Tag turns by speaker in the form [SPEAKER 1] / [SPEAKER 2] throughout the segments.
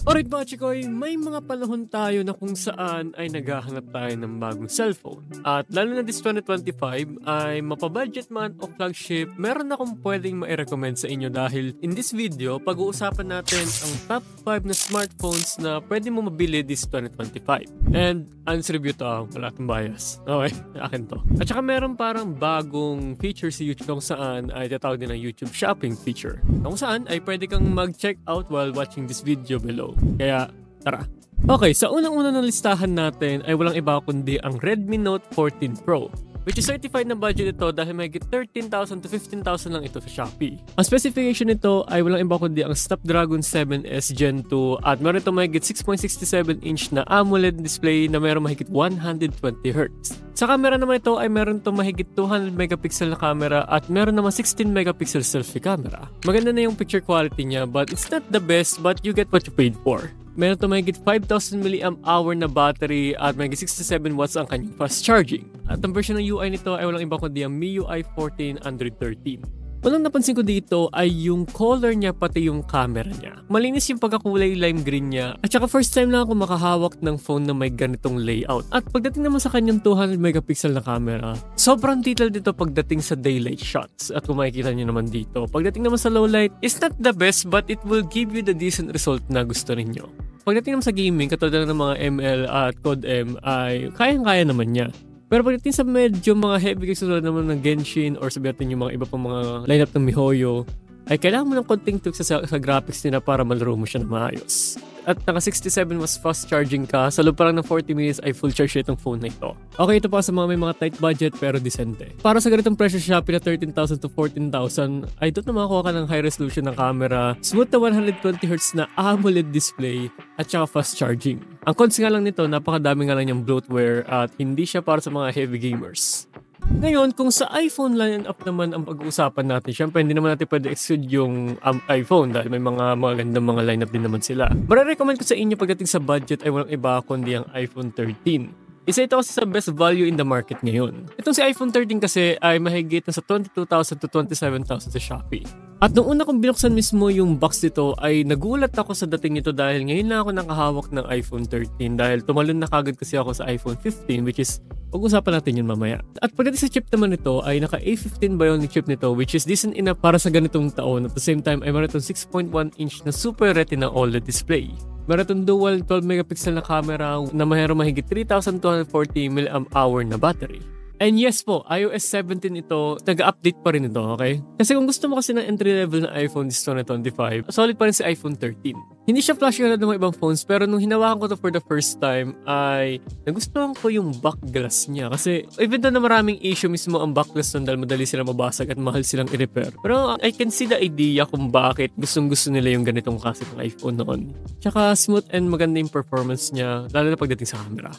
[SPEAKER 1] Alright mga chikoy, may mga panahon tayo na kung saan ay naghahanap tayo ng bagong cellphone. At lalo na this 2025 ay mapabudget man o flagship, meron akong pwedeng ma-recommend sa inyo dahil in this video, pag-uusapan natin ang top 5 na smartphones na pwede mo mabili this 2025. And honest review to wala akong bias. Okay, akin to. At saka meron parang bagong feature sa YouTube kung saan ay tatawag din ng YouTube shopping feature. Kung saan ay pwede kang mag-check out while watching this video below. Kaya, tara. Okay, sa unang-una ng listahan natin ay walang iba kundi ang Redmi Note 14 Pro, which is certified na budget ito dahil may 13,000 to 15,000 lang ito sa Shopee. Ang specification nito ay walang iba kundi ang Snapdragon 7S Gen 2 at meron ito may 6.67-inch na AMOLED display na meron mahigit 120Hz. Sa camera naman ito ay meron ito mahigit 200 megapixel na camera at meron naman 16 megapixel selfie camera. Maganda na yung picture quality niya but it's not the best but you get what you paid for. Meron ito mahigit 5,000 mAh na battery at mahigit 67 watts ang kanyang fast charging. At ang version ng UI nito ay walang iba kundi ang MIUI 14 Android 13. Unang napansin ko dito ay yung color niya pati yung camera niya. Malinis yung pagkakulay lime green niya at saka first time lang ako makahawak ng phone na may ganitong layout. At pagdating naman sa kanyang 200 megapixel na camera, sobrang detailed dito pagdating sa daylight shots. At kung makikita niyo naman dito, pagdating naman sa low light, it's not the best but it will give you the decent result na gusto ninyo. Pagdating naman sa gaming, katulad ng mga ML at COD-M ay kayang-kaya naman niya. Pero pagdating sa medyo mga heavy kasunod naman ng Genshin or sabihin natin yung mga iba pang mga lineup ng MiHoYo, ay kailangan mo ng konting tweaks sa graphics nila para malaro mo siya na maayos. At naka 67 was fast charging ka, sa loob pa lang ng 40 minutes ay full charge itong phone na ito. Okay, ito pa sa mga may mga tight budget pero decente. Para sa ganitong presyo sa Shopee na 13,000 to 14,000, ay doon na makakuha ka ng high resolution ng camera, smooth na 120Hz na AMOLED display, at saka fast charging. Ang cons nga lang nito, napakadami nga lang niyang bloatware at hindi siya para sa mga heavy gamers. Ngayon, kung sa iPhone line-up naman ang pag-uusapan natin, syempre hindi naman natin pwede exclude yung iPhone dahil may mga magandang mga line-up din naman sila. Marirecommend ko sa inyo pagdating sa budget ay walang iba kundi ang iPhone 13. Isa ito kasi sa best value in the market ngayon. Itong si iPhone 13 kasi ay mahigit na sa 22,000 to 27,000 sa Shopee. At nung una kong binuksan mismo yung box nito ay nagulat ako sa dating nito dahil ngayon na ako nakahawak ng iPhone 13 dahil tumalon na kagad kasi ako sa iPhone 15 which is pag-usapan natin yun mamaya. At pagdating sa chip naman nito ay naka A15 Bionic chip nito which is decent enough para sa ganitong taon. At the same time ay meron itong 6.1-inch na Super Retina OLED display. Meron itong dual 12 megapixel na camera na mayroong mahigit 3,240 mAh na battery. And yes po, iOS 17 ito, nag-update pa rin ito, okay? Kasi kung gusto mo kasi ng entry-level na iPhone this 2025, solid pa rin si iPhone 13. Hindi siya flashy na ng mga ibang phones, pero nung hinawakan ko to for the first time, ay nagustuhan ko yung back glass niya. Kasi even though na maraming issue mismo ang back glass nun dahil madali silang mabasag at mahal silang i-repair. Pero I can see the idea kung bakit gustong-gusto nila yung ganitong klase ng iPhone noon. Tsaka smooth and maganda yung performance niya, lalo na pagdating sa camera.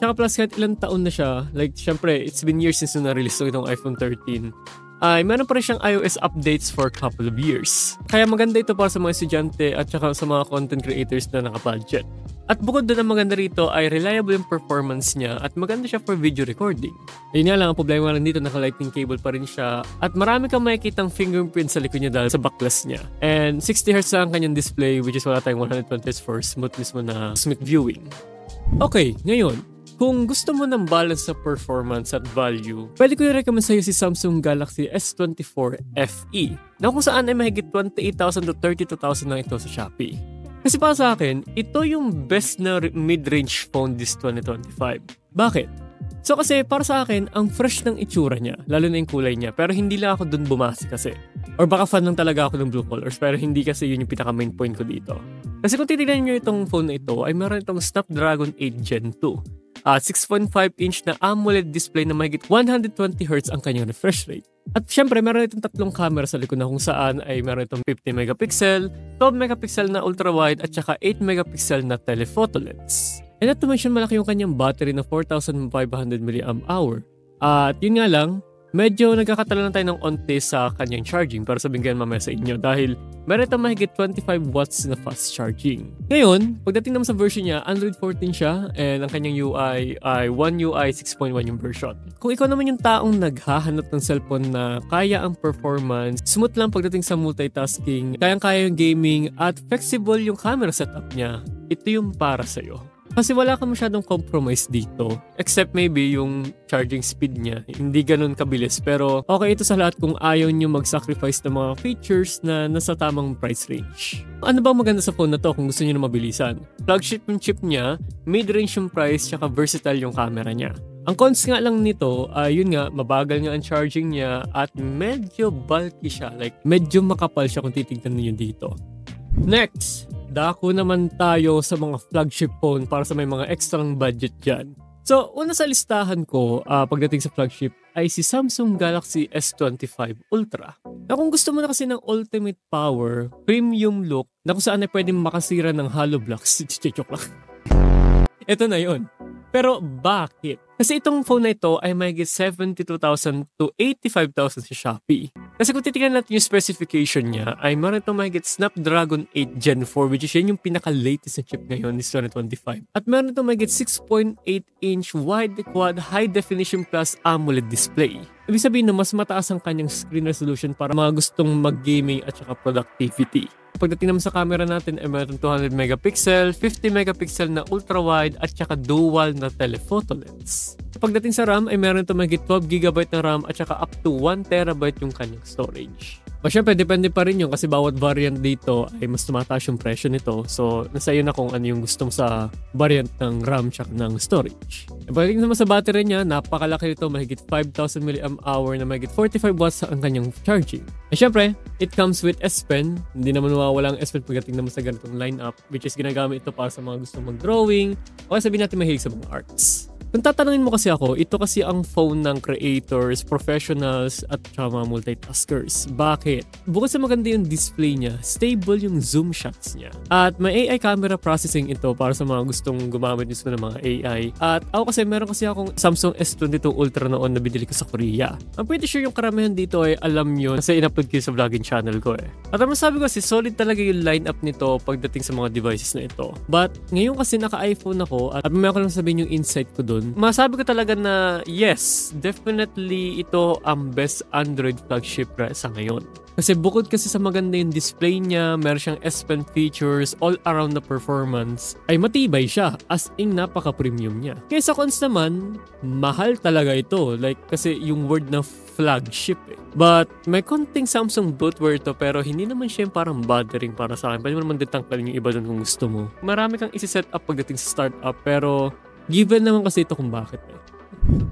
[SPEAKER 1] Tsaka plus kahit ilang taon na siya, like syempre, it's been years since na-release itong iPhone 13, ay meron pa rin siyang iOS updates for a couple of years. Kaya maganda ito para sa mga estudyante at saka sa mga content creators na naka-budget. At bukod doon ang maganda rito ay reliable yung performance niya at maganda siya for video recording. Ayun nga lang, ang problema lang dito, naka-lightning cable pa rin siya at marami kang makikitang fingerprint sa likod niya dahil sa backlash niya. And 60Hz lang ang kanyang display which is wala tayong 120Hz for smooth mismo na smooth viewing. Okay, ngayon, kung gusto mo ng balance sa performance at value, pwede ko i-recommend sa'yo si Samsung Galaxy S24 FE na kung saan ay mahigit 28,000 to 32,000 lang ito sa Shopee. Kasi para sa akin, ito yung best na mid-range phone this 2025. Bakit? So kasi para sa akin, ang fresh ng itsura niya, lalo na yung kulay niya, pero hindi lang ako dun bumasi kasi. Or baka fan lang talaga ako ng blue colors, pero hindi kasi yun yung pinaka main point ko dito. Kasi kung titignan nyo itong phone na ito, ay meron itong Snapdragon 8 Gen 2. 6.5-inch na AMOLED display na mahigit 120Hz ang kanyang refresh rate. At syempre, meron itong tatlong camera sa likod na kung saan ay meron itong 50 megapixel, 12 megapixel na ultra-wide at saka 8 megapixel na telephoto lens. And not to mention, malaki yung kanyang battery na 4,500 mAh. At yun nga lang, medyo nagkakatala lang tayo ng onte sa kanyang charging pero sabihin ko yan mamaya sa inyo dahil meron itong mahigit 25 watts na fast charging. Ngayon, pagdating naman sa version niya, Android 14 siya and ang kanyang UI ay One UI 6.1 yung version. Kung ikaw naman yung taong naghahanap ng cellphone na kaya ang performance, smooth lang pagdating sa multitasking, kayang-kaya yung gaming at flexible yung camera setup niya, ito yung para sa'yo. Kasi wala ka masyadong compromise dito. Except maybe yung charging speed niya. Hindi ganun kabilis. Pero okay ito sa lahat kung ayaw nyo mag-sacrifice ng mga features na nasa tamang price range. Ano ba maganda sa phone na to kung gusto nyo na mabilisan? Flagship yung chip niya, mid-range yung price, tsaka versatile yung camera niya. Ang cons nga lang nito, yun nga, mabagal nga ang charging niya at medyo bulky siya. Like, medyo makapal siya kung titignan niyo dito. Next, dako naman tayo sa mga flagship phone para sa may mga extrang budget dyan. So, una sa listahan ko pagdating sa flagship ay si Samsung Galaxy S25 Ultra. Na kung gusto mo na kasi ng ultimate power, premium look, na kung saan ay pwedeng makasira ng hollow blocks, joke lang. Ito na yun. Pero bakit? Kasi itong phone na ito ay mahigit 72,000 to 85,000 sa Shopee. Kasi kung titignan natin yung specification niya, ay meron itong mahigit Snapdragon 8 Gen 4 which is yan yung pinaka-latest na chip ngayon this 2025. At meron itong mahigit 6.8-inch wide quad high definition plus AMOLED display. Ibig sabihin na mas mataas ang kanyang screen resolution para mga gustong mag-gaming at saka productivity. Pagdating naman sa camera natin ay meron 200 megapixel, 50 megapixel na ultra-wide at saka dual na telephoto lens. Pagdating sa RAM ay meron ito mahigit 12 GB na RAM at saka up to 1 TB yung kanyang storage. O syempre, depende pa rin yun kasi bawat variant dito ay mas tumataas yung presyo nito. So, nasa iyo na kung ano yung gustong sa variant ng RAM tsaka ng storage. Pagdating naman sa battery niya, napakalaki nito, mahigit 5,000 mAh na mahigit 45 watts ang kanyang charging. At syempre, it comes with S Pen. Hindi naman mawawala ang S Pen pagdating naman sa ganitong lineup, which is ginagamit ito para sa mga gustong mag-drawing o sabihin natin mahilig sa mga arts. Kung tatanungin mo kasi ako, ito kasi ang phone ng creators, professionals, at mga multitaskers. Bakit? Bukod sa maganda yung display niya, stable yung zoom shots niya. At may AI camera processing ito para sa mga gustong gumamit mismo ng mga AI. At ako kasi meron kasi akong Samsung S22 Ultra noon na binili ko sa Korea. I'm pretty sure yung karamihan dito ay alam yun kasi in-upload ko sa vlogging channel ko eh. At ang masabi ko kasi solid talaga yung lineup nito pagdating sa mga devices na ito. But ngayon kasi naka-iPhone ako at may ako lang sabihin yung insight ko dun. Masabi ko talaga na yes, definitely ito ang best Android flagship sa ngayon. Kasi bukod kasi sa maganda yung display niya, meron siyang S Pen features, all around the performance, ay matibay siya, as in napaka-premium niya. Kaya sa cons naman, mahal talaga ito. Like, kasi yung word na flagship eh. But, may konting Samsung bloatware ito, pero hindi naman siya yung parang bothering para sa akin. Pwede mo naman detangkalin yung iba dun kung gusto mo. Marami kang isi-set up pagdating sa startup, pero given naman kasi ito kung bakit eh.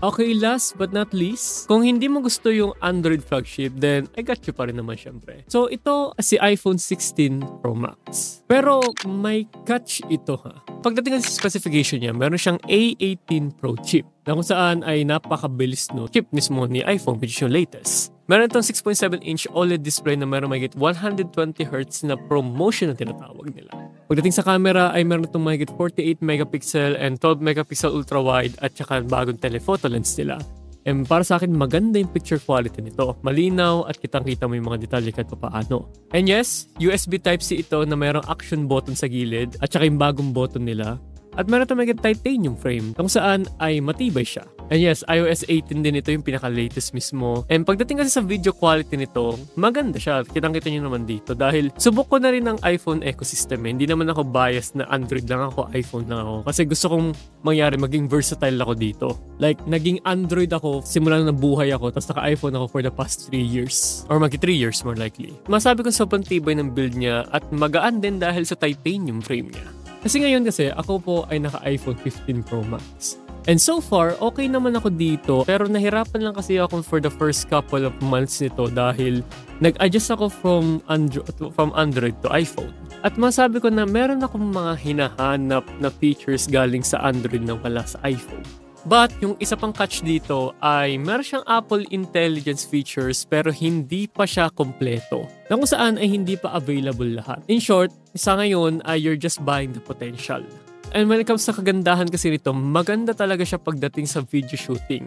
[SPEAKER 1] Okay, last but not least, kung hindi mo gusto yung Android flagship, then I got you pa rin naman syempre. So ito si iPhone 16 Pro Max. Pero may catch ito ha. Pagdating sa specification niya, meron siyang A18 Pro chip na kung saan ay napakabilis no chip mismo ni iPhone which is yung latest. Meron itong 6.7-inch OLED display na meron mahigit 120Hz na ProMotion na tinatawag nila. Pagdating sa camera ay meron itong mahigit 48 megapixel and 12 megapixel ultra-wide at saka bagong telephoto lens nila. And para sa akin, maganda yung picture quality nito. Malinaw at kitang-kita mo yung mga detalye kahit paano. And yes, USB Type-C ito na mayroong action button sa gilid at saka yung bagong button nila. At meron itong magiging titanium frame kung saan ay matibay siya. And yes, iOS 18 din ito yung pinaka-latest mismo. And pagdating kasi sa video quality nito, maganda siya. Kitang-kita nyo naman dito dahil subok ko na rin ang iPhone ecosystem. Hindi naman ako biased na Android lang ako, iPhone lang ako. Kasi gusto kong mangyari, maging versatile ako dito. Like, naging Android ako simula na buhay ako, tapos naka-iPhone ako for the past 3 years. Or magi 3 years more likely. Masabi ko sobrang tibay ng build niya at magaan din dahil sa titanium frame niya. Kasi ngayon kasi, ako po ay naka-iPhone 15 Pro Max. And so far, okay naman ako dito. Pero nahirapan lang kasi ako for the first couple of months nito dahil nag-adjust ako from Android to iPhone. At masabi ko na meron akong mga hinahanap na features galing sa Android na wala sa iPhone. But yung isa pang catch dito ay meron siyang Apple Intelligence features pero hindi pa siya kompleto. Na kung saan ay hindi pa available lahat. In short, sa ngayon ay you're just buying the potential. And when it comes sa kagandahan kasi nito, maganda talaga siya pagdating sa video shooting.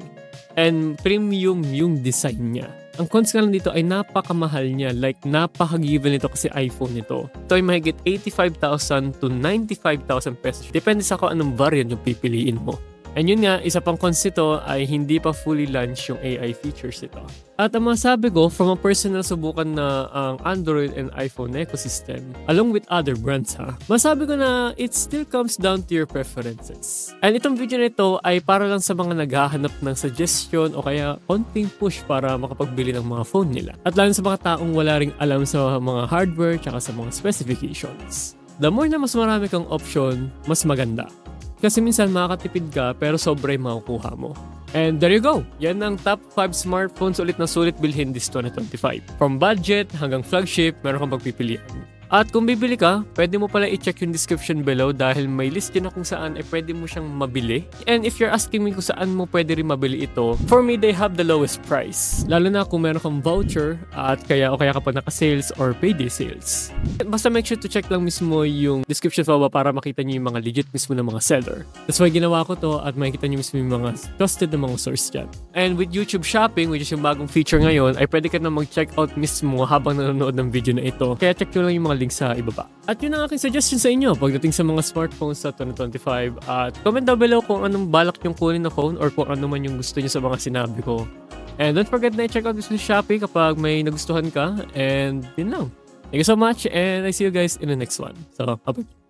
[SPEAKER 1] And premium yung design niya. Ang cons nga lang dito ay napakamahal niya. Like, napaka-given nito kasi iPhone nito. Ito ay mahigit 85,000 to 95,000 pesos. Depende sa kung anong variant yung pipiliin mo. And yun nga, isa pang cons nito ay hindi pa fully launched yung AI features nito. At ang masabi ko, from a personal subukan na ang Android and iPhone ecosystem, along with other brands masabi ko na it still comes down to your preferences. And itong video na ito ay para lang sa mga naghahanap ng suggestion o kaya konting push para makapagbili ng mga phone nila. At lalo sa mga taong wala ring alam sa mga hardware tsaka sa mga specifications. The more na mas marami kang option, mas maganda. Kasi minsan makakatipid ka pero sobra yung makukuha mo. And there you go! Yan ang top 5 smartphones ulit na sulit bilhin this 2025. From budget hanggang flagship, meron kang pagpipilian. At kung bibili ka, pwede mo pala i-check yung description below dahil may list din na kung saan ay pwede mo siyang mabili. And if you're asking me kung saan mo pwede rin mabili ito, for me, they have the lowest price. Lalo na kung meron kang voucher at kaya ka pa naka-sales or payday sales. Basta make sure to check lang mismo yung description pa para makita niyo yung mga legit mismo ng mga seller. That's why ginawa ko to at makikita niyo mismo yung mga trusted na mga source dyan. And with YouTube Shopping, which is yung bagong feature ngayon, ay pwede ka na mag-check out mismo habang nanonood ng video na ito. Kaya check nyo lang yung mga links sa ibaba. At yun ang aking suggestion sa inyo pagdating sa mga smartphones sa 2025. At comment down below kung anong balak yung kunin na phone or kung ano man yung gusto nyo sa mga sinabi ko. And don't forget na i-check out this Shopee kapag may nagustuhan ka. And yun lang. Thank you so much and I see you guys in the next one. So, bye-bye.